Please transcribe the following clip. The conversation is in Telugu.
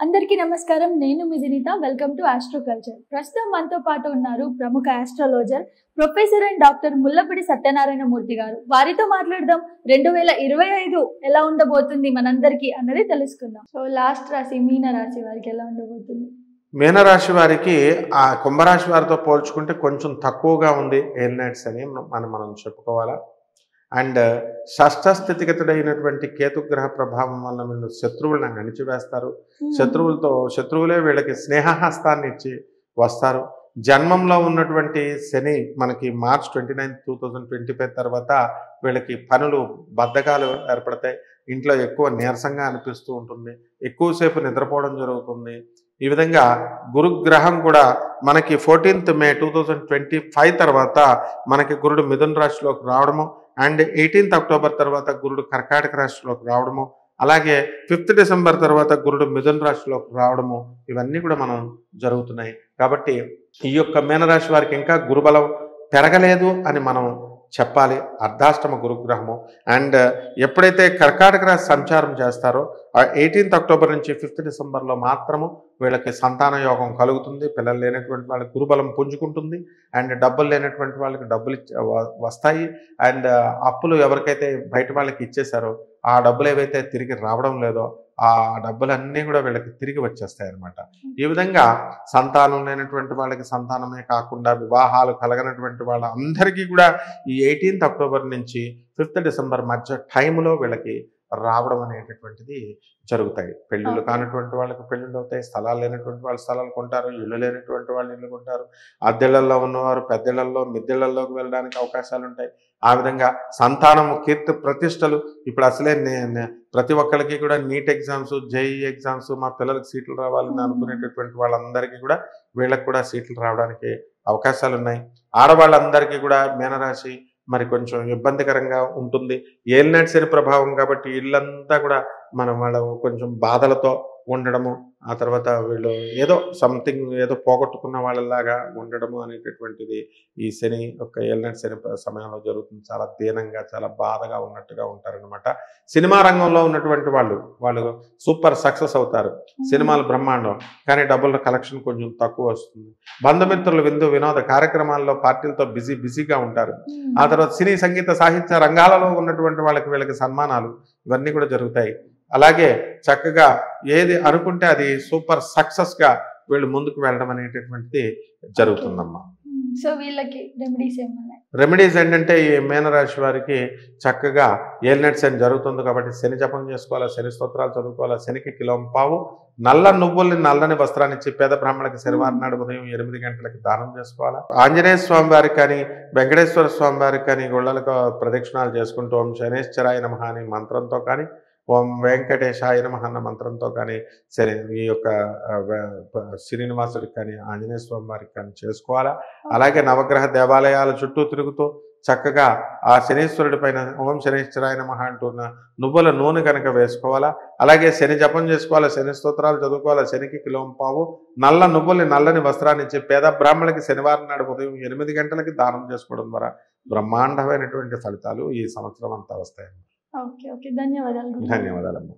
అందరికీ నమస్కారం. నేను మీ Dinitha. Welcome to astro culture. ప్రస్తుతం మనతో పాటు ఉన్నారు ప్రముఖ astrologer professor and doctor Mullapudi Satyanarayana Murthy garu. వారితో మాట్లాడదాం 2025 ఎలా ఉండబోతుంది మనందరికీ అన్నది తెలుసుకుందాం. సో లాస్ట్ రాశి మీన రాశి వారికి ఎలా ఉండబోతుంది? మీనరాశి వారికి ఆ కుంభరాశి వారితో పోల్చుకుంటే కొంచెం తక్కువగా ఉంది ఎయిర్ నైట్స్ అని మనం చెప్పుకోవాలా. అండ్ షష్ఠ స్థితిగతుడైనటువంటి కేతుగ్రహ ప్రభావం వల్ల వీళ్ళు శత్రువులను అణిచివేస్తారు. శత్రువులే వీళ్ళకి స్నేహహస్తాన్ని ఇచ్చి వస్తారు. జన్మంలో ఉన్నటువంటి శని మనకి March 29, 2025 తర్వాత వీళ్ళకి పనులు బద్ధకాలు ఏర్పడతాయి. ఇంట్లో ఎక్కువ నీరసంగా అనిపిస్తూ ఉంటుంది. ఎక్కువసేపు నిద్రపోవడం జరుగుతుంది. ఈ విధంగా గురుగ్రహం కూడా మనకి 14th May 2025 తర్వాత మనకి గురుడు మిథున రాశిలోకి రావడము, అండ్ 18th October తర్వాత గురుడు కర్కాటక రాశిలోకి రావడము, అలాగే 5th December తర్వాత గురుడు మిథున రాశిలోకి రావడము, ఇవన్నీ కూడా మనం జరుగుతున్నాయి. కాబట్టి ఈ యొక్క మీనరాశి వారికి ఇంకా గురుబలం పెరగలేదు అని మనం చెప్పాలి. అర్ధాష్టమ గురుగ్రహము. అండ్ ఎప్పుడైతే కర్కాటక రాశి సంచారం చేస్తారో 18th October నుంచి 5th December మాత్రము వీళ్ళకి సంతాన యోగం కలుగుతుంది. పిల్లలు లేనటువంటి వాళ్ళకి గురుబలం పుంజుకుంటుంది. అండ్ డబ్బులు లేనటువంటి వాళ్ళకి డబ్బులు వస్తాయి. అండ్ అప్పులు ఎవరికైతే బయట వాళ్ళకి ఇచ్చేశారో ఆ డబ్బులు ఏవైతే తిరిగి రావడం లేదో ఆ డబ్బులన్నీ కూడా వీళ్ళకి తిరిగి వచ్చేస్తాయి అన్నమాట. ఈ విధంగా సంతానం లేనటువంటి వాళ్ళకి సంతానమే కాకుండా వివాహాలు కలగనటువంటి వాళ్ళందరికీ కూడా ఈ 18th October నుంచి 5th December మధ్య టైంలో వీళ్ళకి రావడం అనేటటువంటిది జరుగుతాయి. పెళ్ళిళ్ళు కానటువంటి వాళ్ళకి పెళ్ళిళ్ళు అవుతాయి. స్థలాలు లేనటువంటి వాళ్ళు స్థలాలు కొంటారు. ఇళ్ళు లేనటువంటి వాళ్ళు ఇళ్ళు కొంటారు. అద్దెళ్లలో ఉన్నవారు పెద్దళ్లలో మిద్దెళ్లలోకి వెళ్ళడానికి అవకాశాలు ఉంటాయి. ఆ విధంగా సంతానము కీర్తి ప్రతిష్టలు. ఇప్పుడు అసలే ప్రతి ఒక్కరికి కూడా నీట్ ఎగ్జామ్స్, JEE ఎగ్జామ్స్, మా పిల్లలకి సీట్లు రావాలని అనుకునేటటువంటి వాళ్ళందరికీ కూడా వీళ్ళకి కూడా సీట్లు రావడానికి అవకాశాలు ఉన్నాయి. ఆడవాళ్ళందరికీ కూడా మీనరాశి మరి కొంచెం ఇబ్బందికరంగా ఉంటుంది. ఏలినాటి శని ప్రభావం కాబట్టి ఇల్లంతా కూడా వాళ్ళ కొంచెం బాధలతో ఉండడము, ఆ తర్వాత వీళ్ళు ఏదో పోగొట్టుకున్న వాళ్ళలాగా ఉండడము అనేటటువంటిది ఈ శని యొక్క ఏలినాటి శని సమయంలో జరుగుతుంది. చాలా దీనంగా చాలా బాధగా ఉన్నట్టుగా ఉంటారనమాట. సినిమా రంగంలో ఉన్నటువంటి వాళ్ళు సూపర్ సక్సెస్ అవుతారు. సినిమాలు బ్రహ్మాండం, కానీ డబ్బుల కలెక్షన్ కొంచెం తక్కువ వస్తుంది. బంధుమిత్రులు విందు వినోద కార్యక్రమాల్లో పార్టీలతో బిజీగా ఉంటారు. ఆ తర్వాత సినీ సంగీత సాహిత్య రంగాలలో ఉన్నటువంటి వీళ్ళకి సన్మానాలు ఇవన్నీ కూడా జరుగుతాయి. అలాగే చక్కగా ఏది అనుకుంటే అది సూపర్ సక్సెస్గా వీళ్ళు ముందుకు వెళ్ళడం అనేటటువంటిది జరుగుతుందమ్మా. సో వీళ్ళకి రెమెడీస్ ఏమన్నా? రెమెడీస్ ఏంటంటే ఈ మీనరాశి వారికి చక్కగా ఏలినాటి శని జరుగుతుంది కాబట్టి శని జపం చేసుకోవాలా, శని స్తోత్రాలు చదువుకోవాలా, శనికి కిలోంపావు నల్ల నువ్వుల్ని నల్లని వస్త్రాన్ని ఇచ్చి పేద బ్రాహ్మణులకి శనివారం నాడు ఉదయం 8 గంటలకి దానం చేసుకోవాలా. ఆంజనేయ స్వామి వారికి కానీ వెంకటేశ్వర స్వామి వారికి కానీ గుళ్ళలకు ప్రదక్షిణాలు చేసుకుంటూ ఓం శనేశ్వరాయ నమః అనే మంత్రంతో కానీ ఓం వెంకటేశాయ నమః అన్న మంత్రంతో కానీ సరే ఈ యొక్క శ్రీనివాసుడికి కానీ ఆంజనేయ స్వామి వారికి కానీ చేసుకోవాలా. అలాగే నవగ్రహ దేవాలయాల చుట్టూ తిరుగుతూ చక్కగా ఆ శనీశ్వరుడి పైన ఓం శనేశ్వరాయ నమః అంటున్న నువ్వుల నూనె కనుక వేసుకోవాలా. అలాగే శని జపం చేసుకోవాలా, శని స్తోత్రాలు చదువుకోవాలా, శనికి కిలోంపావు నల్ల నువ్వుల్ని నల్లని వస్త్రాన్ని ఇచ్చి పేద బ్రాహ్మణులకి శనివారం నాడు ఉదయం 8 గంటలకి దానం చేసుకోవడం ద్వారా బ్రహ్మాండమైనటువంటి ఫలితాలు ఈ సంవత్సరం అంతా వస్తాయి. ఓకే, ధన్యవాదాలు. ధన్యవాదాలమ్మా.